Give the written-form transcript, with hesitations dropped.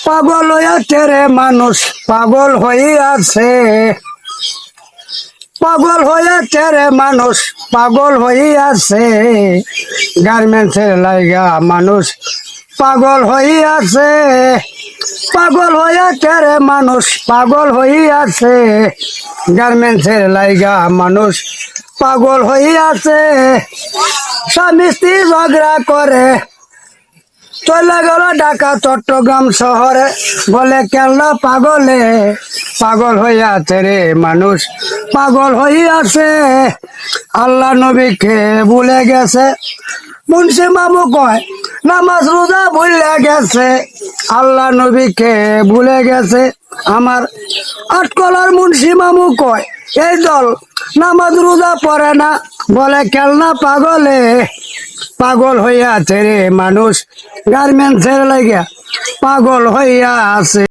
পাগল হইয়াছে রে মানুষ, পাগল হইয়াছে, পাগল হইয়াছে রে মানুষ, পাগল হইয়াছে। গার্মেন্টসের লাইগা মানুষ পাগল হইয়াছে, পাগল হইয়াছে রে মানুষ, পাগল হইয়াছে। গার্মেন্টসের লাইগা মানুষ পাগল হইয়াছে। স্বামী স্ত্রী ঝগড়া করে চলে গেল ঢাকা চট্টগ্রাম শহরে, বলে কেন পাগলে, পাগল হইয়াছে রে মানুষ, পাগল হইয়াছে। আল্লাহ নবীকে ভুলে গেছে, মুন্সি মামু কয় নামাজ রোজা ভুলে গেছে। আল্লাহ নবীকে ভুলে গেছে আমার আটকলার মুন্সি মামু কয় এই দল নামাজ রোজা পড়ে না, বলে কেন পাগলে, পাগল হইয়াছে রে মানুষ। গার্মেন্টসের লাগিয়া পাগল হইয়া আছে।